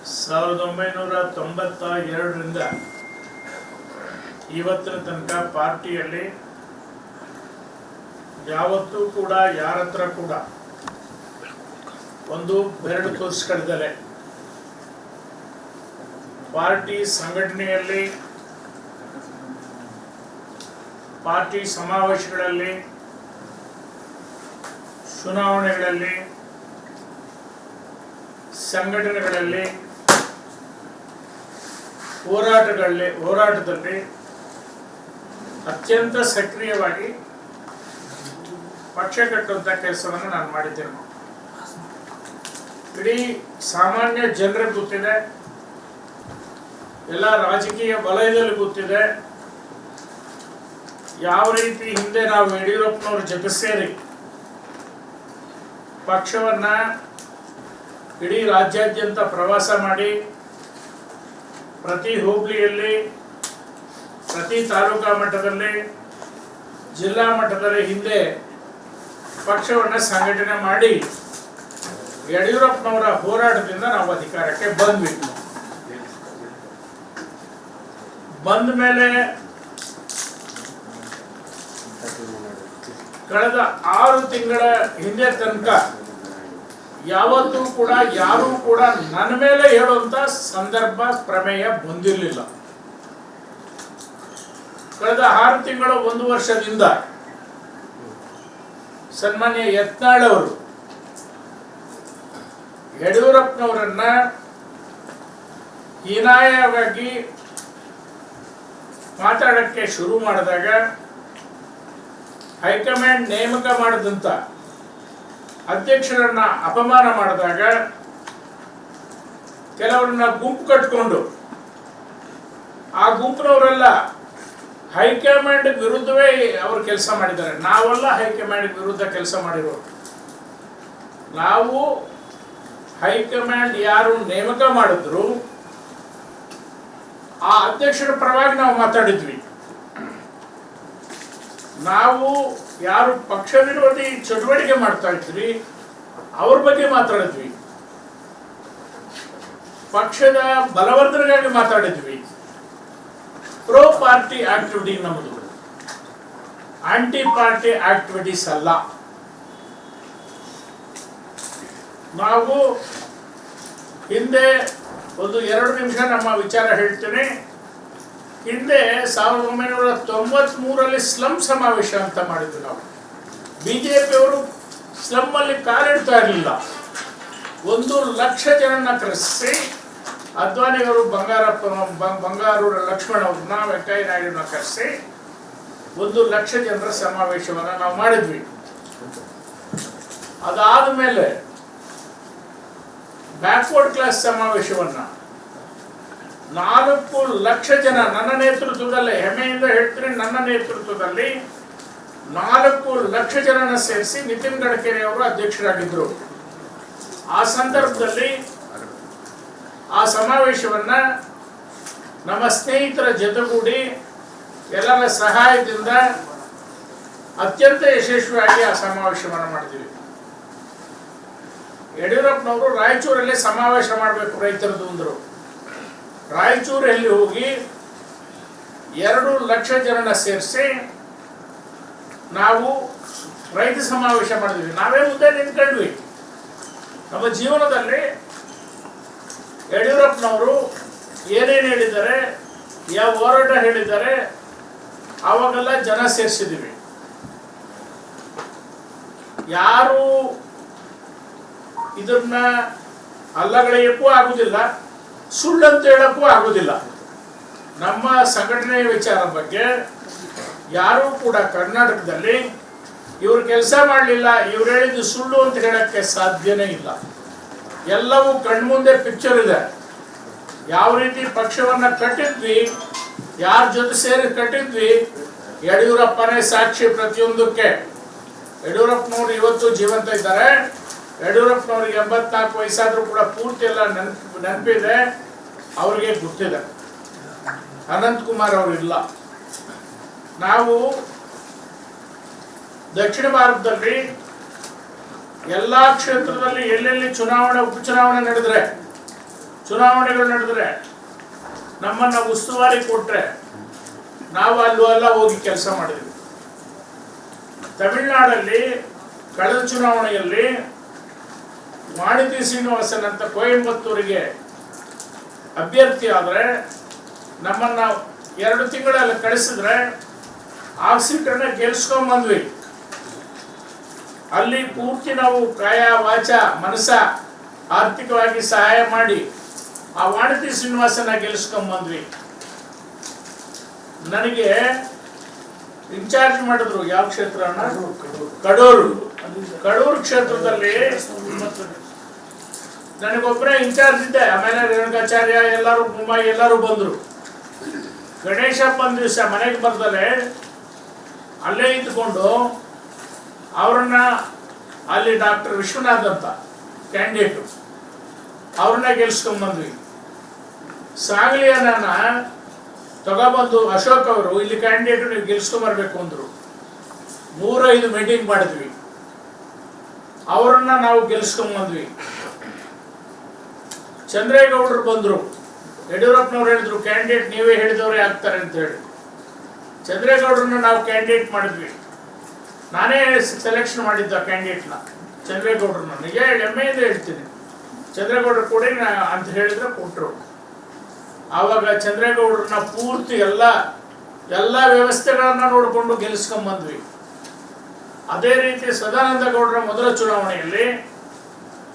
1992ರಿಂದ ಇವತ್ತಿನ ತನಕ ಪಾರ್ಟಿಯಲ್ಲಿ ಯಾವತ್ತೂ ಕೂಡ ಯಾರ ಹತ್ರ ಕೂಡ ಒಂದು ಬೆರಳು ತೋರಿಸ್ಕೊಳ್ದಲೆ ಪಾರ್ಟಿ ಸಂಘಟನೆಯಲ್ಲಿ, ಪಾರ್ಟಿ ಸಮಾವೇಶಗಳಲ್ಲಿ, ಚುನಾವಣೆಗಳಲ್ಲಿ, ಸಂಘಟನೆಗಳಲ್ಲಿ, ಹೋರಾಟದಲ್ಲಿ ಅತ್ಯಂತ ಸಕ್ರಿಯವಾಗಿ ಪಕ್ಷ ಕಟ್ಟುವಂಥ ಕೆಲಸವನ್ನು ನಾನು ಮಾಡಿದ್ದೇನೆ. ಇಡೀ ಸಾಮಾನ್ಯ ಜನರಿಗೆ ಗೊತ್ತಿದೆ, ಎಲ್ಲ ರಾಜಕೀಯ ವಲಯದಲ್ಲಿ ಗೊತ್ತಿದೆ ಯಾವ ರೀತಿ ಹಿಂದೆ ನಾವು ಯಡಿಯೂರಪ್ಪನವ್ರ ಜೊತೆ ಸೇರಿ ಪಕ್ಷವನ್ನ ಇಡೀ ರಾಜ್ಯಾದ್ಯಂತ ಪ್ರವಾಸ ಮಾಡಿ ಪ್ರತಿ ಹೋಬಳಿಯಲ್ಲಿ, ಪ್ರತಿ ತಾಲೂಕಾ ಮಟ್ಟದಲ್ಲಿ, ಜಿಲ್ಲಾ ಮಟ್ಟದಲ್ಲಿ ಹಿಂದೆ ಪಕ್ಷವನ್ನು ಸಂಘಟನೆ ಮಾಡಿ ಯಡಿಯೂರಪ್ಪನವರ ಹೋರಾಟದಿಂದ ನಾವು ಅಧಿಕಾರಕ್ಕೆ ಬಂದ್ವಿ. ಬಂದ ಮೇಲೆ ಕಳೆದ 6 ತಿಂಗಳ ಹಿಂದೆ ತನಕ ಯಾವತ್ತೂ ಕೂಡ ಯಾರೂ ಕೂಡ ನನ್ನ ಮೇಲೆ ಹೇಳುವಂತ ಸಂದರ್ಭ ಪ್ರಮೇಯ ಬಂದಿರಲಿಲ್ಲ. ಕಳೆದ 6 ತಿಂಗಳು 1 ವರ್ಷದಿಂದ ಸನ್ಮಾನ್ಯ ಯತ್ನಾಳ್ ಅವರು ಯಡಿಯೂರಪ್ಪನವರನ್ನ ಹೀನಾಯವಾಗಿ ಮಾತಾಡಕ್ಕೆ ಶುರು ಮಾಡಿದಾಗ, ಹೈಕಮಾಂಡ್ ನೇಮಕ ಮಾಡಿದಂತ ಅಧ್ಯಕ್ಷರನ್ನ ಅಪಮಾನ ಮಾಡಿದಾಗ, ಕೆಲವರನ್ನ ಗುಂಪು ಕಟ್ಕೊಂಡು ಆ ಗುಂಪಿನವರೆಲ್ಲ ಹೈಕಮಾಂಡ್ ವಿರುದ್ಧವೇ ಅವರು ಕೆಲಸ ಮಾಡಿದ್ದಾರೆ. ನಾವೆಲ್ಲ ಹೈಕಮಾಂಡ್ ವಿರುದ್ಧ ಕೆಲಸ ಮಾಡಿರೋರು. ನಾವು ಹೈಕಮಾಂಡ್ ಯಾರು ನೇಮಕ ಮಾಡಿದ್ರು ಆ ಅಧ್ಯಕ್ಷರ ಪರವಾಗಿ ನಾವು ಮಾತಾಡಿದ್ವಿ. ನಾವು ಯಾರು ಪಕ್ಷ ವಿರೋಧಿ ಚಟುವಟಿಕೆ ಮಾಡ್ತಾ ಇದ್ರಿ ಅವ್ರ ಬಗ್ಗೆ ಮಾತಾಡಿದ್ವಿ, ಪಕ್ಷದ ಬಲವರ್ಧನೆಗಾಗಿ ಮಾತಾಡಿದ್ವಿ. ಪ್ರೋ ಪಾರ್ಟಿ ಆಕ್ಟಿವಿಟಿ ನಮ್ಮದು, ಆಂಟಿ ಪಾರ್ಟಿ ಆಕ್ಟಿವಿಟೀಸ್ ಅಲ್ಲ. ನಾವು ಹಿಂದೆ ಒಂದು 2 ನಿಮಿಷ ನಮ್ಮ ವಿಚಾರ ಹೇಳ್ತೇನೆ. ಹಿಂದೆ 1993ರಲ್ಲಿ ಸ್ಲಮ್ ಸಮಾವೇಶ ಅಂತ ಮಾಡಿದ್ವಿ ನಾವು. ಬಿಜೆಪಿಯವರು ಸ್ಲಮ್ ಅಲ್ಲಿ ಕಾಲಿಡ್ತಾ ಇರಲಿಲ್ಲ. 1 ಲಕ್ಷ ಜನನ್ನ ಕರೆಸಿ ಅದ್ವಾನಿಯವರು ಬಂಗಾರು ಲಕ್ಷ್ಮಣ್ ಅವ್ರನ್ನ, ವೆಂಕಯ್ಯ ನಾಯ್ಡುನ ಕರೆಸಿ 1 ಲಕ್ಷ ಜನರ ಸಮಾವೇಶವನ್ನ ನಾವು ಮಾಡಿದ್ವಿ. ಅದಾದ ಮೇಲೆ ಬ್ಯಾಕ್ವರ್ಡ್ ಕ್ಲಾಸ್ ಸಮಾವೇಶವನ್ನ 4 ಲಕ್ಷ ಜನ ನನ್ನ ನೇತೃತ್ವದಲ್ಲಿ, ಹೆಮ್ಮೆಯಿಂದ ಹೇಳ್ತೀನಿ, ನನ್ನ ನೇತೃತ್ವದಲ್ಲಿ 4 ಲಕ್ಷ ಜನನ ಸೇರಿಸಿ ನಿತಿನ್ ಗಡ್ಕರಿ ಅವರು ಅಧ್ಯಕ್ಷರಾಗಿದ್ದರು. ಆ ಸಂದರ್ಭದಲ್ಲಿ ಆ ಸಮಾವೇಶವನ್ನ ನಮ್ಮ ಸ್ನೇಹಿತರ ಜೊತೆಗೂಡಿ ಎಲ್ಲರ ಸಹಾಯದಿಂದ ಅತ್ಯಂತ ಯಶಸ್ವಿಯಾಗಿ ಆ ಸಮಾವೇಶವನ್ನು ಮಾಡಿದ್ವಿ. ಯಡಿಯೂರಪ್ಪನವರು ರಾಯಚೂರಲ್ಲಿ ಸಮಾವೇಶ ಮಾಡಬೇಕು ರೈತರದ್ದು ಅಂದರು. ರಾಯಚೂರಲ್ಲಿ ಹೋಗಿ 2 ಲಕ್ಷ ಜನನ ಸೇರಿಸಿ ನಾವು ರೈತ ಸಮಾವೇಶ ಮಾಡಿದ್ವಿ. ನಾವೇ ಮುಂದೆ ನಿಂತ್ಕೊಂಡ್ವಿ. ನಮ್ಮ ಜೀವನದಲ್ಲಿ ಯಡಿಯೂರಪ್ಪನವರು ಏನೇನು ಹೇಳಿದ್ದಾರೆ, ಯಾವ ಹೋರಾಟ ಹೇಳಿದ್ದಾರೆ, ಅವಾಗೆಲ್ಲ ಜನ ಸೇರಿಸಿದ್ದೀವಿ. ಯಾರು ಇದನ್ನ ಅಲ್ಲಗಳೆಯಕ್ಕೂ ಆಗುದಿಲ್ಲ, ಸುಳ್ಳಂತ ಹೇಳಕ್ಕೂ ಆಗುದಿಲ್ಲ. ನಮ್ಮ ಸಂಘಟನೆಯ ವಿಚಾರ ಬಗ್ಗೆ ಯಾರೂ ಕೂಡ ಕರ್ನಾಟಕದಲ್ಲಿ ಇವರು ಕೆಲಸ ಮಾಡಲಿಲ್ಲ, ಇವ್ರು ಹೇಳಿದ್ದು ಸುಳ್ಳು ಅಂತ ಹೇಳಕ್ಕೆ ಸಾಧ್ಯನೇ ಇಲ್ಲ. ಎಲ್ಲವೂ ಕಣ್ಮುಂದೆ ಪಿಕ್ಚರ್ ಇದೆ. ಯಾವ ರೀತಿ ಪಕ್ಷವನ್ನ ಕಟ್ಟಿದ್ವಿ, ಯಾರ ಜೊತೆ ಸೇರಿ ಕಟ್ಟಿದ್ವಿ, ಯಡಿಯೂರಪ್ಪನೇ ಸಾಕ್ಷಿ ಪ್ರತಿಯೊಂದಕ್ಕೆ. ಯಡಿಯೂರಪ್ಪನವರು ಇವತ್ತು ಜೀವಂತ ಇದ್ದಾರೆ. ಯಡಿಯೂರಪ್ಪನವ್ರಿಗೆ 84 ವಯಸ್ಸಾದ್ರೂ ಕೂಡ ಪೂರ್ತಿ ಎಲ್ಲ ನೆನಪಿದೆ, ಅವ್ರಿಗೆ ಗೊತ್ತಿದೆ. ಅನಂತಕುಮಾರ್ ಅವರು ಇಲ್ಲ. ನಾವು ದಕ್ಷಿಣ ಭಾರತದಲ್ಲಿ ಎಲ್ಲಾ ಕ್ಷೇತ್ರದಲ್ಲಿ ಎಲ್ಲೆಲ್ಲಿ ಚುನಾವಣೆ ಉಪಚುನಾವಣೆ ನಡೆದ್ರೆ ಚುನಾವಣೆಗಳು ನಡೆದ್ರೆ ನಮ್ಮನ್ನ ಉಸ್ತುವಾರಿ ಕೊಟ್ರೆ ನಾವು ಅಲ್ಲೂ ಅಲ್ಲ ಹೋಗಿ ಕೆಲಸ ಮಾಡಿದ್ವಿ. ತಮಿಳುನಾಡಲ್ಲಿ ಕಳೆದ ಚುನಾವಣೆಯಲ್ಲಿ ವಾಣಿತಿ ಶ್ರೀನಿವಾಸನ್ ಅಂತ ಕೊಯಂಬತ್ತೂರಿಗೆ ಅಭ್ಯರ್ಥಿ ಆದರೆ ನಮ್ಮನ್ನ 2 ತಿಂಗಳಲ್ಲಿ ಕಳಿಸಿದ್ರೆ ಆ ಸೀಟನ್ನ ಗೆಲ್ಸ್ಕೊಂಡ್ಬಂದ್ವಿ. ಅಲ್ಲಿ ಪೂರ್ತಿ ನಾವು ಕಾಯ ವಾಚ ಮನಸ ಆರ್ಥಿಕವಾಗಿ ಸಹಾಯ ಮಾಡಿ ಆ ವಾಣಿತಿ ಶ್ರೀನಿವಾಸನ ಗೆಲ್ಸ್ಕೊಂಡ್ಬಂದ್ವಿ. ನನಗೆ ಇನ್ಚಾರ್ಜ್ ಮಾಡಿದ್ರು ಯಾವ ಕ್ಷೇತ್ರ? ಕಡೂರು ಕ್ಷೇತ್ರದಲ್ಲಿ ನನಗೊಬ್ಬರೇ ಇನ್ಚಾರ್ಜ್ ಇದ್ದೆ. ಆಮೇಲೆ ರೇಣುಕಾಚಾರ್ಯ ಎಲ್ಲರೂ ಬಂದರು. ಗಣೇಶಪ್ಪನ ದಿವಸ ಮನೆಗೆ ಬರ್ದಲೆ ಅಲ್ಲೇ ಇದ್ಕೊಂಡು ಅವ್ರನ್ನ ಅಲ್ಲಿ ಡಾಕ್ಟರ್ ವಿಶ್ವನಾಥ್ ಅಂತ ಕ್ಯಾಂಡಿಡೇಟು ಅವ್ರನ್ನ ಗೆಲ್ಸ್ಕೊಂಡ್ಬಂದ್ವಿ. ಸಾಗಲಿಯನ್ನ ತಗೊಬಂದು ಅಶೋಕ್ ಅವರು ಇಲ್ಲಿ ಕ್ಯಾಂಡಿಡೇಟ್ ನೀವು ಗೆಲ್ಸ್ಕೊಂಬರ್ಬೇಕು ಅಂದರು. 3-5 ಮೀಟಿಂಗ್ ಮಾಡಿದ್ವಿ. ಅವರನ್ನ ನಾವು ಗೆಲ್ಸ್ಕೊಂಡ್ಬಂದ್ವಿ. ಚಂದ್ರೇಗೌಡರು ಬಂದರು. ಯಡಿಯೂರಪ್ಪನವ್ರು ಹೇಳಿದ್ರು ಕ್ಯಾಂಡಿಡೇಟ್ ನೀವೇ ಹೇಳಿದವರೇ ಆಗ್ತಾರೆ ಅಂತ ಹೇಳಿ. ಚಂದ್ರೇಗೌಡರನ್ನ ನಾವು ಕ್ಯಾಂಡಿಡೇಟ್ ಮಾಡಿದ್ವಿ. ನಾನೇ ಸೆಲೆಕ್ಷನ್ ಮಾಡಿದ್ದ ಕ್ಯಾಂಡಿಡೇಟ್ನ ಚಂದ್ರೇಗೌಡರನ್ನ. ನಿಜ ಹೆಮ್ಮೆಯಿಂದ ಹೇಳ್ತೀನಿ. ಚಂದ್ರೇಗೌಡರು ಕೂಡ ಅಂತ ಹೇಳಿದ್ರೆ ಕೊಟ್ಟರು. ಆವಾಗ ಚಂದ್ರೇಗೌಡರನ್ನ ಪೂರ್ತಿ ಎಲ್ಲ ವ್ಯವಸ್ಥೆಗಳನ್ನ ನೋಡಿಕೊಂಡು ಗೆಲ್ಲಿಸ್ಕೊಂಡ್ಬಂದ್ವಿ. ಅದೇ ರೀತಿ ಸದಾನಂದ ಗೌಡರ ಮೊದಲ ಚುನಾವಣೆಯಲ್ಲಿ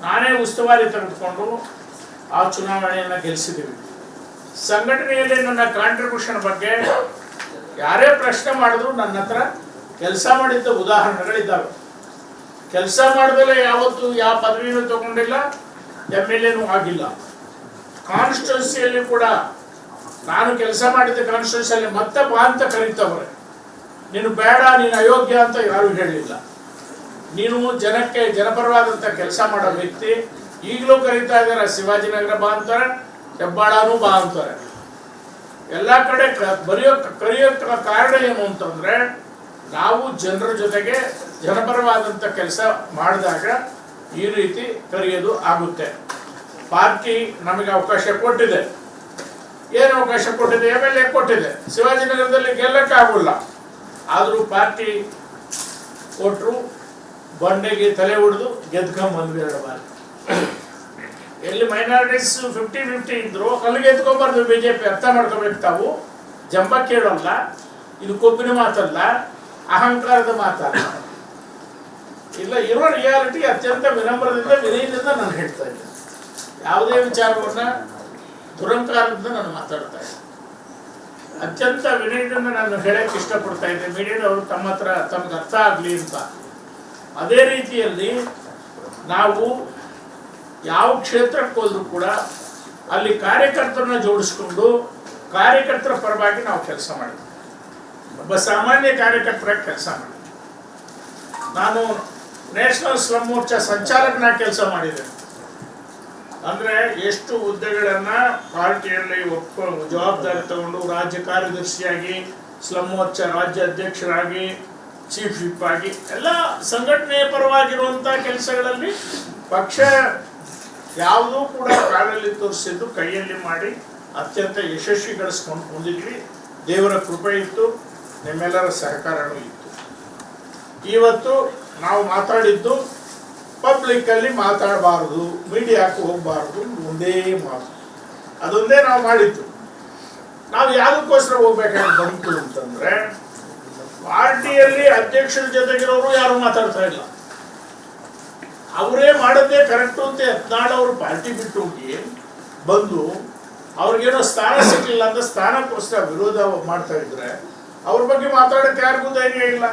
ನಾನೇ ಉಸ್ತುವಾರಿ ತೆಗೆದುಕೊಂಡು ಆ ಚುನಾವಣೆಯನ್ನು ಗೆಲ್ಲಿಸಿದ್ದೀವಿ. ಸಂಘಟನೆಯಲ್ಲಿ ನನ್ನ ಕಾಂಟ್ರಿಬ್ಯೂಷನ್ ಬಗ್ಗೆ ಯಾರೇ ಪ್ರಶ್ನೆ ಮಾಡಿದ್ರು ನನ್ನ ಹತ್ರ ಕೆಲಸ ಮಾಡಿದ್ದ ಉದಾಹರಣೆಗಳಿದ್ದಾವೆ. ಕೆಲಸ ಮಾಡಿದಲೇ ಯಾವತ್ತೂ ಯಾವ ಪದವಿನೂ ತಗೊಂಡಿಲ್ಲ, MLAನೂ ಆಗಿಲ್ಲ. ಕಾನ್ಸ್ಟಿಟ್ಯೂನ್ಸಿಯಲ್ಲಿ ಕೂಡ ನಾನು ಕೆಲಸ ಮಾಡಿದ್ದ ಕಾನ್ಸ್ಟಿಟ್ಯೂನ್ಸಿಯಲ್ಲಿ ಮತ್ತೆ ಬಾ ಅಂತ ಕರೀತವ್ರೆ. ನೀನು ಬೇಡ, ನೀನು ಅಯೋಗ್ಯ ಅಂತ ಯಾರು ಹೇಳಿಲ್ಲ. ನೀನು ಜನಪರವಾದಂಥ ಕೆಲಸ ಮಾಡೋ ವ್ಯಕ್ತಿ. ಈಗಲೂ ಕರೀತಾ ಇದ್ದಾರೆ. ಶಿವಾಜಿನಗರ ಬಾ ಅಂತಾರೆ, ಹೆಬ್ಬಾಳನೂ ಬಾ ಅಂತಾರೆ. ಎಲ್ಲ ಕಡೆ ಕರೆಯೋಕ್ಕೆ ಕಾರಣ ಏನು ಅಂತಂದ್ರೆ ನಾವು ಜನರ ಜೊತೆಗೆ ಜನಪರವಾದಂಥ ಕೆಲಸ ಮಾಡಿದಾಗ ಈ ರೀತಿ ಕರೆಯೋದು ಆಗುತ್ತೆ. ಪಾರ್ಟಿ ನಮಗೆ ಅವಕಾಶ ಕೊಟ್ಟಿದೆ. ಏನು ಅವಕಾಶ ಕೊಟ್ಟಿದೆ? MLA ಕೊಟ್ಟಿದೆ. ಶಿವಾಜಿನಗರದಲ್ಲಿ ಗೆಲ್ಲಕ್ಕಾಗಲ್ಲ. ಆದರೂ ಪಾರ್ಟಿ ಕೊಟ್ಟರು, ಬಂಡೆಗೆ ತಲೆ ಹೊಡೆದು ಗೆದ್ಕೊಂಡ್ಬಂದ್ವಿ 2 ಬಾರಿ. ಎಲ್ಲಿ ಮೈನಾರಿಟೀಸ್ 50-50 ಇದ್ರು ಅಲ್ಲಿಗೆ ಎತ್ಕೊಂಡ್ಬಾರ್ದು. BJP ಅರ್ಥ ಮಾಡ್ಕೋಬೇಕು. ತಾವು ಜಂಬ ಕೇಳಲ್ಲ. ಇದು ಕೊಬ್ಬಿನ ಮಾತಲ್ಲ, ಅಹಂಕಾರದ ಮಾತಲ್ಲ. ಇಲ್ಲ, ಇರೋ ರಿಯಾಲಿಟಿ ಅತ್ಯಂತ ವಿನಮ್ರದಿಂದ ವಿನಯದಿಂದ ನಾನು ಹೇಳ್ತಾ ಇದ್ದೆ. ಯಾವುದೇ ವಿಚಾರವನ್ನ ದುರಂಕಾರದಿಂದ ನಾನು ಮಾತಾಡ್ತಾ ಇದ್ದೆ. ಅತ್ಯಂತ ವಿನಯದಿಂದ ನಾನು ಹೇಳಕ್ಕೆ ಇಷ್ಟಪಡ್ತಾ ಇದ್ದೆ. ಮೀಡಿಯಾದವರು ತಮ್ಮ ಹತ್ರ ತಮ್ಗೆ ಅರ್ಥ ಆಗಲಿ ಅಂತ. ಅದೇ ರೀತಿಯಲ್ಲಿ ನಾವು ಯಾವ ಕ್ಷೇತ್ರಕ್ಕೆ ಹೋದ್ರೂ ಕೂಡ ಅಲ್ಲಿ ಕಾರ್ಯಕರ್ತರನ್ನ ಜೋಡಿಸ್ಕೊಂಡು ಕಾರ್ಯಕರ್ತರ ಪರವಾಗಿ ನಾವು ಕೆಲಸ ಮಾಡಿದ್ವಿ. ಒಬ್ಬ ಸಾಮಾನ್ಯ ಕಾರ್ಯಕರ್ತರಾಗಿ ಕೆಲಸ ಮಾಡಿದ್ವಿ. ನಾನು ನ್ಯಾಷನಲ್ ಸ್ಲಮ್ ಮೋರ್ಚಾ ಸಂಚಾಲಕನಾಗಿ ಕೆಲಸ ಮಾಡಿದ್ದೇನೆ. ಅಂದರೆ ಎಷ್ಟು ಹುದ್ದೆಗಳನ್ನ ಪಾರ್ಟಿಯಲ್ಲಿ ಜವಾಬ್ದಾರಿ ತಗೊಂಡು ರಾಜ್ಯ ಕಾರ್ಯದರ್ಶಿಯಾಗಿ, ಸ್ಲಮ್ ಮೋರ್ಚಾ ರಾಜ್ಯ ಅಧ್ಯಕ್ಷರಾಗಿ, ಚೀಫ್ ವಿಪ್ ಆಗಿ ಎಲ್ಲ ಸಂಘಟನೆಯ ಪರವಾಗಿರುವಂಥ ಕೆಲಸಗಳಲ್ಲಿ ಪಕ್ಷ ಯಾವುದೂ ಕೂಡ ಕಾಲಲ್ಲಿ ತೋರಿಸಿದ್ದು ಕೈಯಲ್ಲಿ ಮಾಡಿ ಅತ್ಯಂತ ಯಶಸ್ವಿಗೊಳಿಸ್ಕೊಂಡು ಹೊಂದಿದ್ವಿ. ದೇವರ ಕೃಪೆ ಇತ್ತು, ನಿಮ್ಮೆಲ್ಲರ ಸಹಕಾರವೂ ಇತ್ತು. ಇವತ್ತು ನಾವು ಮಾತಾಡಿದ್ದು ಪಬ್ಲಿಕ್ಕಲ್ಲಿ ಮಾತಾಡಬಾರ್ದು, ಮೀಡಿಯಾಕ್ಕೆ ಹೋಗಬಾರ್ದು, ಒಂದೇ ಮಾತು. ಅದೊಂದೇ ನಾವು ಮಾಡಿದ್ದು. ನಾವು ಯಾವುದಕ್ಕೋಸ್ಕರ ಹೋಗ್ಬೇಕಾಗಿ ಬಂತು ಅಂತಂದ್ರೆ ಪಾರ್ಟಿಯಲ್ಲಿ ಅಧ್ಯಕ್ಷರ ಜೊತೆಗಿರೋರು ಯಾರು ಮಾತಾಡ್ತಾ ಇಲ್ಲ. ಅವರೇ ಮಾಡದೇ ಕರೆಕ್ಟು ಅಂತ ಯತ್ನಾಳ್ ಅವರು ಪಾರ್ಟಿ ಬಿಟ್ಟು ಹೋಗಿ ಬಂದು ಅವ್ರಿಗೇನೋ ಸ್ಥಾನ ಸಿಗಲಿಲ್ಲ ಅಂತ ಸ್ಥಾನಕ್ಕೋಸ್ಕರ ವಿರೋಧ ಮಾಡ್ತಾ ಇದ್ರೆ ಅವ್ರ ಬಗ್ಗೆ ಮಾತಾಡೋಕ್ಕೆ ಯಾರಿಗೂ ಧೈರ್ಯ ಇಲ್ಲ,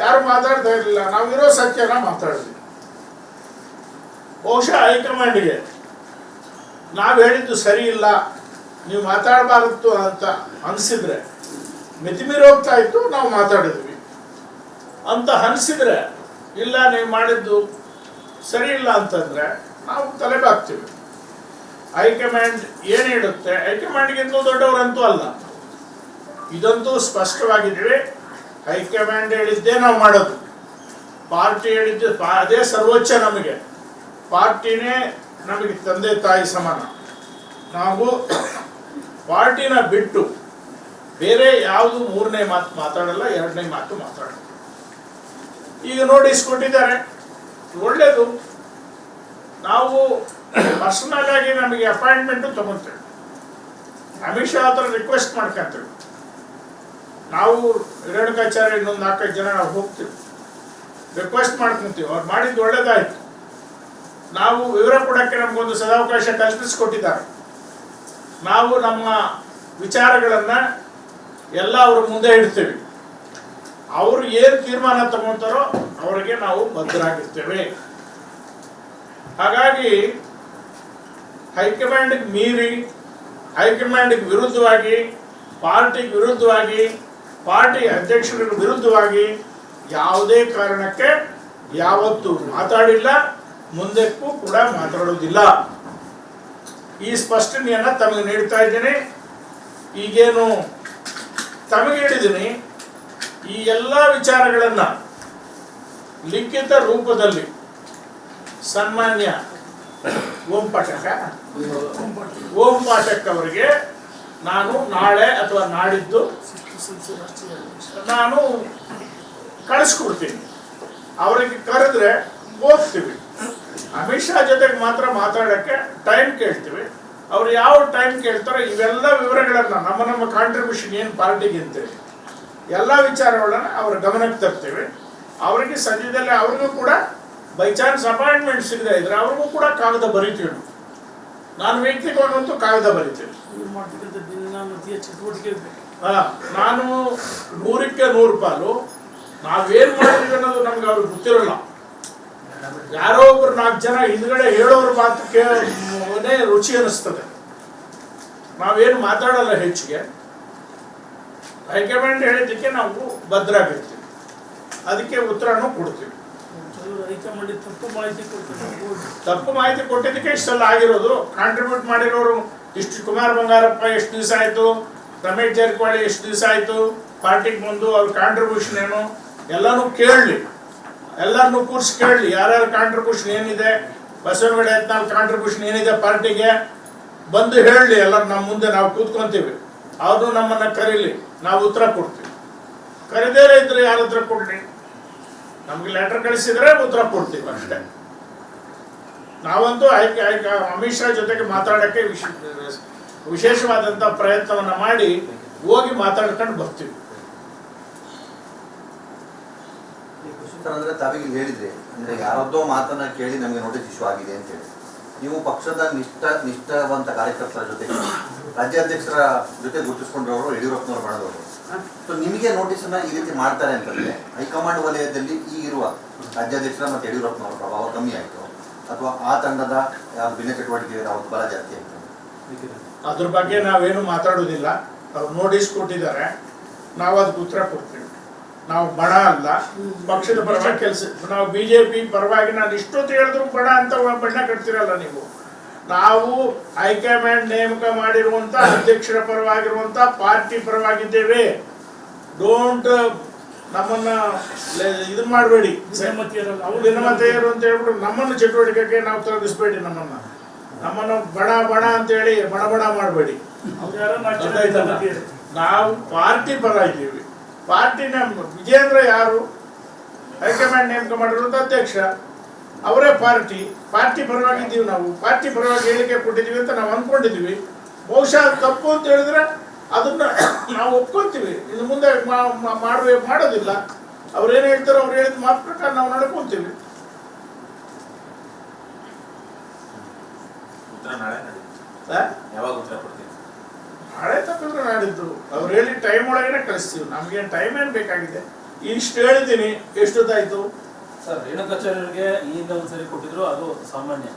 ಯಾರು ಮಾತಾಡ್ತಾ ಇರಲಿಲ್ಲ. ನಾವಿರೋ ಸತ್ಯನ ಮಾತಾಡಿದ್ವಿ. ಬಹುಶಃ ಹೈಕಮಾಂಡ್ಗೆ ನಾವು ಹೇಳಿದ್ದು ಸರಿ ಇಲ್ಲ, ನೀವು ಮಾತಾಡಬಾರದು ಅಂತ ಅನಿಸಿದ್ರೆ, ಮಿತಿಮೀರಿ ಹೋಗ್ತಾ ಇತ್ತು, ನಾವು ಮಾತಾಡಿದ್ವಿ ಅಂತ ಅನಿಸಿದ್ರೆ, ಇಲ್ಲ ನೀವು ಮಾಡಿದ್ದು ಸರಿ ಇಲ್ಲ ಅಂತಂದ್ರೆ ನಾವು ತಲೆಬಾಗ್ತೀವಿ. ಹೈಕಮಾಂಡ್ ಏನು ಹೇಳುತ್ತೆ, ಹೈಕಮಾಂಡ್ಗಿಂತ ದೊಡ್ಡವರಂತೂ ಅಲ್ಲ, ಇದಂತೂ ಸ್ಪಷ್ಟವಾಗಿದ್ದೀವಿ. ಹೈಕಮಾಂಡ್ ಹೇಳಿದ್ದೇ ನಾವು ಮಾಡೋದು, ಪಾರ್ಟಿ ಹೇಳಿದ್ದೆ ಅದೇ ಸರ್ವೋಚ್ಚ. ನಮಗೆ ಪಾರ್ಟಿನೇ ನಮಗೆ ತಂದೆ ತಾಯಿ ಸಮಾನ. ನಾವು ಪಾರ್ಟಿನ ಬಿಟ್ಟು ಬೇರೆ ಯಾವುದು ಮೂರನೇ ಮಾತು ಮಾತಾಡಲ್ಲ, ಎರಡನೇ ಮಾತು ಮಾತಾಡಲ್ಲ. ಈಗ ನೋಟಿಸ್ ಕೊಟ್ಟಿದ್ದಾರೆ, ಒಳ್ಳೇದು. ನಾವು ಪರ್ಸನಲ್ ಆಗಿ ನಮಗೆ ಅಪಾಯಿಂಟ್ಮೆಂಟು ತಗೊಂತೇವೆ, ಅಮಿತ್ ಶಾ ಹತ್ರ ರಿಕ್ವೆಸ್ಟ್ ಮಾಡ್ಕೊಂತೇವೆ. ನಾವು ರೇಣುಕಾಚಾರ್ಯ ಇನ್ನೊಂದು 4-5 ಜನ ನಾವು ಹೋಗ್ತೀವಿ, ರಿಕ್ವೆಸ್ಟ್ ಮಾಡ್ಕೊಂತೀವಿ. ಅವ್ರು ಮಾಡಿದ್ದು ಒಳ್ಳೇದಾಯ್ತು. ನಾವು ವಿವರ ಕೊಡೋಕ್ಕೆ ನಮಗೊಂದು ಸದಾವಕಾಶ ಕಲ್ಪಿಸಿಕೊಟ್ಟಿದ್ದಾರೆ. ನಾವು ನಮ್ಮ ವಿಚಾರಗಳನ್ನು ಎಲ್ಲ ಅವ್ರ ಮುಂದೆ ಇಡ್ತೇವೆ. ಅವರು ಏನು ತೀರ್ಮಾನ ತಗೊಂತಾರೋ ಅವರಿಗೆ ನಾವು ಬದ್ಧರಾಗಿರ್ತೇವೆ. ಹಾಗಾಗಿ ಹೈಕಮಾಂಡ್ಗೆ ಮೀರಿ, ಹೈಕಮಾಂಡ್ಗೆ ವಿರುದ್ಧವಾಗಿ, ಪಾರ್ಟಿಗೆ ವಿರುದ್ಧವಾಗಿ, ಪಾರ್ಟಿ ಅಧ್ಯಕ್ಷರಿಗೆ ವಿರುದ್ಧವಾಗಿ ಯಾವುದೇ ಕಾರಣಕ್ಕೆ ಯಾವತ್ತೂ ಮಾತಾಡಿಲ್ಲ, ಮುಂದಕ್ಕೂ ಕೂಡ ಮಾತಾಡೋದಿಲ್ಲ. ಈ ಸ್ಪಷ್ಟನೆಯನ್ನು ತಮಗೆ ನೀಡ್ತಾ ಇದ್ದೀನಿ. ಈಗೇನು ತಮಗೆ ಹೇಳಿದ್ದೀನಿ, ಈ ಎಲ್ಲ ವಿಚಾರಗಳನ್ನು ಲಿಖಿತ ರೂಪದಲ್ಲಿ ಸನ್ಮಾನ್ಯ ಓಂ ಪಾಠಕ್ ಅವರಿಗೆ ನಾನು ನಾಳೆ ಅಥವಾ ನಾಡಿದ್ದು ನಾನು ಕಳಿಸ್ಕೊಡ್ತೀನಿ. ಅವರಿಗೆ ಕರೆದ್ರೆ ಹೋಗ್ತೀವಿ. ಅಮಿತ್ ಶಾ ಜೊತೆಗೆ ಮಾತ್ರ ಮಾತಾಡೋಕ್ಕೆ ಟೈಮ್ ಕೇಳ್ತೀವಿ. ಅವ್ರು ಯಾವ ಟೈಮ್ ಕೇಳ್ತಾರೋ ಇವೆಲ್ಲ ವಿವರಗಳನ್ನು, ನಮ್ಮ ಕಾಂಟ್ರಿಬ್ಯೂಷನ್ ಏನು ಪಾರ್ಟಿಗೆ ಅಂತೇಳಿ ಎಲ್ಲ ವಿಚಾರಗಳನ್ನು ಅವರ ಗಮನಕ್ಕೆ ತರ್ತೇವೆ. ಅವರಿಗೆ ಸದ್ಯದಲ್ಲೇ ಅವ್ರಿಗೂ ಕೂಡ ಬೈ ಚಾನ್ಸ್ ಅಪಾಯಿಂಟ್ಮೆಂಟ್ ಸಿಗದೆ ಇದ್ರೆ ಅವ್ರಿಗೂ ಕೂಡ ಕಾಗದ ಬರೀತೀವಿ. ನಾನು ವ್ಯಕ್ತಿಗತವಂತೂ ಕಾಗದ ಬರೀತೀನಿ. ನಾನು 100ಕ್ಕೆ 100 ಪಾಲು ನಾವೇನು ಮಾಡಿದ್ವಿ ಅನ್ನೋದು ನಮ್ಗೆ ಅವ್ರಿಗೆ ಗೊತ್ತಿರಲ್ಲ. ಯಾರೋ ಒಬ್ರು 4 ಜನ ಹಿಂದ್ಗಡೆ ಹೇಳೋರ ಮಾತು ಕೇಳೇ ರುಚಿ ಅನ್ನಿಸ್ತದೆ. ನಾವೇನು ಮಾತಾಡಲ್ಲ ಹೆಚ್ಚಿಗೆ. ಹೈಕಮಾಂಡ್ ಹೇಳಿದ್ದಕ್ಕೆ ನಾವು ಭದ್ರಾಗಿರ್ತೀವಿ, ಅದಕ್ಕೆ ಉತ್ತರನೂ ಕೊಡ್ತೀವಿ. ತಪ್ಪು ಮಾಹಿತಿ ಕೊಟ್ಟಿದ್ದಕ್ಕೆ ಇಷ್ಟೆಲ್ಲ ಆಗಿರೋದು. ಕಾಂಟ್ರಿಬ್ಯೂಟ್ ಮಾಡಿರೋರು ಇಷ್ಟು, ಕುಮಾರ್ ಬಂಗಾರಪ್ಪ ಎಷ್ಟು ದಿವಸ ಆಯಿತು, ರಮೇಶ್ ಜಾರಕಿಹೊಳಿ ಎಷ್ಟು ದಿವಸ ಆಯಿತು ಪಾರ್ಟಿಗೆ ಬಂದು, ಅವ್ರ ಕಾಂಟ್ರಿಬ್ಯೂಷನ್ ಏನು ಎಲ್ಲನೂ ಕೇಳಲಿ, ಎಲ್ಲರನ್ನೂ ಕೂರಿಸಿ ಕೇಳಲಿ. ಯಾರ್ಯಾರ ಕಾಂಟ್ರಿಬ್ಯೂಷನ್ ಏನಿದೆ, ಬಸವನಗೌಡ ಯತ್ನಾಳ್ ಕಾಂಟ್ರಿಬ್ಯೂಷನ್ ಏನಿದೆ ಪಾರ್ಟಿಗೆ ಬಂದು ಹೇಳಲಿ. ಎಲ್ಲರೂ ನಮ್ಮ ಮುಂದೆ ನಾವು ಕೂತ್ಕೊಂತೀವಿ. ಅವರು ನಮ್ಮನ್ನು ಕರೀಲಿ, ನಾವು ಉತ್ತರ ಕೊಡ್ತೀವಿ. ಕರೆದೇ ಇದ್ರೆ ಯಾರ ಉತ್ತರ ಕೊಡ್ಲಿ? ನಮ್ಗೆ ಲೆಟರ್ ಕಳಿಸಿದ್ರೆ ಉತ್ತರ ಕೊಡ್ತೀವಿ ಅಷ್ಟೇ. ನಾವಂತೂ ಅಮಿತ್ ಶಾ ಜೊತೆಗೆ ಮಾತಾಡೋಕ್ಕೆ ವಿಶೇಷವಾದಂಥ ಪ್ರಯತ್ನವನ್ನು ಮಾಡಿ ಹೋಗಿ ಮಾತಾಡ್ಕೊಂಡು ಬರ್ತೀವಿ. ಅಂದ್ರೆ ತಾವಿಗೆ ಹೇಳಿದ್ರೆ, ಅಂದ್ರೆ ಯಾರದ್ದೋ ಮಾತನ್ನ ಕೇಳಿ ನಮಗೆ ನೋಟಿಸ್ ಇಶ್ಯೂ ಆಗಿದೆ ಅಂತ ಹೇಳಿ, ನೀವು ಪಕ್ಷದ ನಿಷ್ಠಾವಂತ ಕಾರ್ಯಕರ್ತರ ಜೊತೆ, ರಾಜ್ಯಾಧ್ಯಕ್ಷರ ಜೊತೆ ಗುರುತಿಸಿಕೊಂಡವರು ಯಡಿಯೂರಪ್ಪನವರು ಬಣದವರು, ಸೊ ನಿಮಗೆ ನೋಟಿಸ್ ಅನ್ನ ಈ ರೀತಿ ಮಾಡ್ತಾರೆ ಅಂತಂದ್ರೆ ಹೈಕಮಾಂಡ್ ವಲಯದಲ್ಲಿ ಈಗಿರುವ ರಾಜ್ಯಾಧ್ಯಕ್ಷರ ಮತ್ತು ಯಡಿಯೂರಪ್ಪನವರ ಪ್ರಭಾವ ಕಮ್ಮಿ ಆಯಿತು, ಅಥವಾ ಆ ತಂಡದ ಭಿನ್ನ ಚಟುವಟಿಕೆ ಬಲ ಜಾಸ್ತಿ ಆಯಿತು? ಅದ್ರ ಬಗ್ಗೆ ನಾವೇನು ಮಾತಾಡೋದಿಲ್ಲ. ಅವ್ರು ನೋಟಿಸ್ ಕೊಟ್ಟಿದ್ದಾರೆ, ನಾವು ಅದಕ್ಕೆ ಉತ್ತರ ಕೊಡ್ತೀವಿ. ನಾವು ಬಣ ಅಲ್ಲ, ಪಕ್ಷದ ಪರವಾಗಿ ಕೆಲಸ. ನಾವು ಬಿಜೆಪಿ ಪರವಾಗಿ, ನಾನು ಇಷ್ಟೊತ್ತು ಹೇಳಿದ್ರು ಬಣ ಅಂತ ಬಣ್ಣ ಕಟ್ತಿರಲ್ಲ ನೀವು. ನಾವು ಹೈಕಮಾಂಡ್ ನೇಮಕ ಮಾಡಿರುವಂತ ಅಧ್ಯಕ್ಷರ ಪರವಾಗಿರುವಂತ ಪಾರ್ಟಿ ಪರವಾಗಿದ್ದೇವೆ. ಡೋಂಟ್ ನಮ್ಮನ್ನ ಇದು ಮಾಡಬೇಡಿ, ಭಿನ್ನಮತೀಯರು ಅಂತ ಹೇಳ್ಬಿಟ್ಟು ನಮ್ಮನ್ನು ಚಟುವಟಿಕೆಗೆ ನಾವು ತೊಡಗಿಸ್ಬೇಡಿ. ನಮ್ಮನ್ನು ಬಣ ಅಂತ ಹೇಳಿ ಬಣ ಮಾಡಬೇಡಿ. ನಾವು ಪಾರ್ಟಿ ಪರ ಇದ್ದೀವಿ. ಪಾರ್ಟಿನ ವಿಜೇಂದ್ರ ಯಾರು? ಹೈಕಮಾಂಡ್ ನೇಮಕ ಮಾಡಿರುವಂತ ಅಧ್ಯಕ್ಷ, ಅವರೇ ಪಾರ್ಟಿ ಪರವಾಗಿದ್ದೀವಿ. ನಾವು ಪಾರ್ಟಿ ಪರವಾಗಿ ಹೇಳಿಕೆ ಕೊಟ್ಟಿದ್ದೀವಿ ಅಂತ ನಾವು ಅಂದ್ಕೊಂಡಿದ್ದೀವಿ. ಬಹುಶಃ ತಪ್ಪು ಅಂತ ಹೇಳಿದ್ರೆ ಅದನ್ನ ನಾವು ಒಪ್ಕೊಂತೀವಿ. ಇನ್ನು ಮುಂದೆ ಮಾಡೋದಿಲ್ಲ. ಅವ್ರೇನು ಹೇಳ್ತಾರೋ ಅವ್ರು ಹೇಳಿದ ಮಾತು ಪ್ರಕಾರ ನಾವು ನಡ್ಕೊಂತೀವಿ. ನಾಳೆ ತಪ್ಪಿದ್ರೆ ನಾಡಿದ್ದು ಅವ್ರು ಹೇಳಿ ಟೈಮ್ ಒಳಗಡೆ ಕಳಿಸ್ತೀವಿ. ನಮ್ಗೇನು ಟೈಮ್ ಏನು ಬೇಕಾಗಿದೆ? ಇಷ್ಟು ಹೇಳಿದ್ದೀನಿ. ಎಷ್ಟೊತ್ತಾಯ್ತು ಸರ್? ರೇಣುಕಾಚಾರ್ಯರಿಗೆ ಈಗ ಒಂದ್ಸರಿ ಕೊಟ್ಟಿದ್ರು, ಅದು ಸಾಮಾನ್ಯ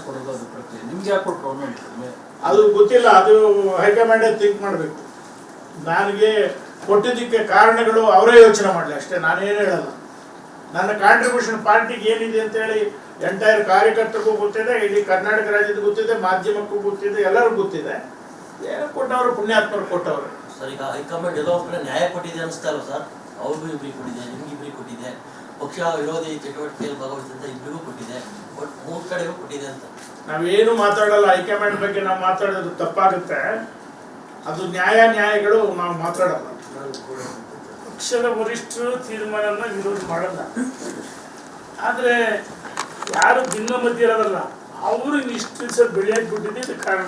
ಕೊಡೋದು, ಅದು ಪ್ರಕ್ರಿಯೆ. ನಿಮ್ಗೆ ಯಾಕೆ ಕೊಟ್ಟರು ಅದು ಗೊತ್ತಿಲ್ಲ. ಅದು ಹೈಕಮಾಂಡೇ ಥಿಂಕ್ ಮಾಡಬೇಕು. ನನಗೆ ಕೊಟ್ಟಿದ್ದಕ್ಕೆ ಕಾರಣಗಳು ಅವರೇ ಯೋಚನೆ ಮಾಡಲಿ ಅಷ್ಟೇ, ನಾನೇನು ಹೇಳಲ್ಲ. ನನ್ನ ಕಾಂಟ್ರಿಬ್ಯೂಷನ್ ಪಾರ್ಟಿಗೆ ಏನಿದೆ ಅಂತೇಳಿ ಎಂಟೈರ್ ಕಾರ್ಯಕರ್ತರಿಗೂ ಗೊತ್ತಿದೆ, ಇಡೀ ಕರ್ನಾಟಕ ರಾಜ್ಯದ ಗೊತ್ತಿದೆ, ಮಾಧ್ಯಮಕ್ಕೂ ಗೊತ್ತಿದೆ, ಎಲ್ಲರಿಗೂ ಗೊತ್ತಿದೆ. ಏನು ಕೊಟ್ಟವರು? ಪುಣ್ಯಾತ್ಮರು ಕೊಟ್ಟವರು. ಸರ್, ಈಗ ಹೈಕಮಾಂಡ್ ಎಲ್ಲೋ ಕಡೆ ನ್ಯಾಯ ಕೊಟ್ಟಿದೆ ಅನಿಸ್ತಾ ಇಲ್ಲ ಸರ್? ಅವ್ರಿಗೂ ಇಬ್ಬರಿಗೆ ಕೊಟ್ಟಿದೆ, ನಿಮ್ಗೆ ಇಬ್ಬರಿಗೆ ಕೊಟ್ಟಿದೆ, ಪಕ್ಷ ವಿರೋಧಿ ಚಟುವಟಿಕೆಯಲ್ಲಿ ಭಾಗವಹಿಸಿದಂತ ಇಬ್ಬರಿಗೂ ಕೊಟ್ಟಿದೆ, ಬಟ್ 3 ಕಡೆಗೂ ಕೊಟ್ಟಿದೆ ಅಂತ. ನಾವೇನು ಮಾತಾಡಲ್ಲ, ಹೈಕಮಾಂಡ್ ಬಗ್ಗೆ ನಾವು ಮಾತಾಡೋದು ತಪ್ಪಾಗುತ್ತೆ. ಅದು ನ್ಯಾಯಗಳು ನಾವು ಮಾತಾಡಲ್ಲ. ಪಕ್ಷದ ವರಿಷ್ಠರು ತೀರ್ಮಾನನ ವಿರೋಧ ಮಾಡಲ್ಲ. ಆದರೆ ಯಾರು ಭಿನ್ನ ಮಧ್ಯ ಇರೋದಲ್ಲ, ಅವರು ಇಷ್ಟು ದಿವಸ ಬೆಳೆಯಕ್ಕೆ ಬಿಟ್ಟಿದ್ದು ಕಾರಣ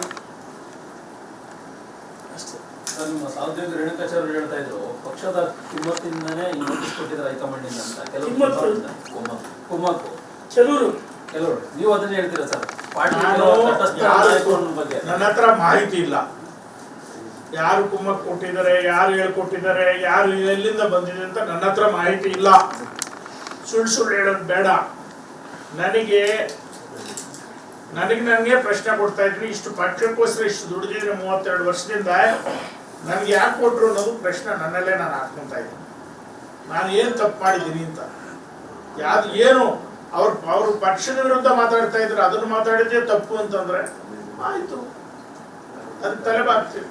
ಅಷ್ಟೇ. ನಿಮ್ಮ ಸಹೋದ್ಯೋಗಿ ರೇಣುಕಾಚಾರ್ಯ ಹೇಳ್ತಾ ಇದ್ರು, ಪಕ್ಷದ ಕಿಮ್ಮತ್ತಿಂದನೇ ಈ ನೋಟಿಸ್ ಕೊಟ್ಟಿದ್ದಾರೆ ಹೈಕಮಾಂಡ್ ಅಂತ. ಕೆಲವು ಕುಮ್ಮಕ್ಕು ಕೆಲವರು ನೀವು ಅದನ್ನ ಹೇಳ್ತೀರಾ ಸರ್? ಬಗ್ಗೆ ನನ್ನ ಹತ್ರ ಮಾಹಿತಿ ಇಲ್ಲ. ಯಾರು ಕುಮ್ಮಕ್ ಕೊಟ್ಟಿದ್ದಾರೆ, ಯಾರು ಹೇಳ್ಕೊಟ್ಟಿದ್ದಾರೆ, ಯಾರು ಎಲ್ಲಿಂದ ಬಂದಿದೆ ಅಂತ ನನ್ನ ಹತ್ರ ಮಾಹಿತಿ ಇಲ್ಲ. ಸುಳ್ಳು ಹೇಳೋದು ಬೇಡ. ನನಗೆ ಪ್ರಶ್ನೆ ಕೊಡ್ತಾ ಇದ್ರಿ, ಇಷ್ಟು ಪಕ್ಷಕ್ಕೋಸ್ಕರ ಇಷ್ಟು ದುಡಿದಿದ್ರೆ 32 ವರ್ಷದಿಂದ ನನಗೆ ಯಾಕೆ ಕೊಟ್ರು ಅನ್ನೋದು ಪ್ರಶ್ನೆ ನನ್ನಲ್ಲೇ ನಾನು ಹಾಕ್ಕೊಂತ ಇದ್ದೀನಿ. ನಾನು ಏನು ತಪ್ಪು ಮಾಡಿದ್ದೀನಿ ಅಂತ. ಏನು ಅವ್ರು ಪಕ್ಷದ ವಿರುದ್ಧ ಮಾತಾಡ್ತಾ ಇದ್ರು, ಅದನ್ನು ಮಾತಾಡಿದ್ರೆ ತಪ್ಪು ಅಂತಂದ್ರೆ ಆಯ್ತು, ಅದಕ್ಕೆ ತಲೆಬಾಗ್ತೀವಿ.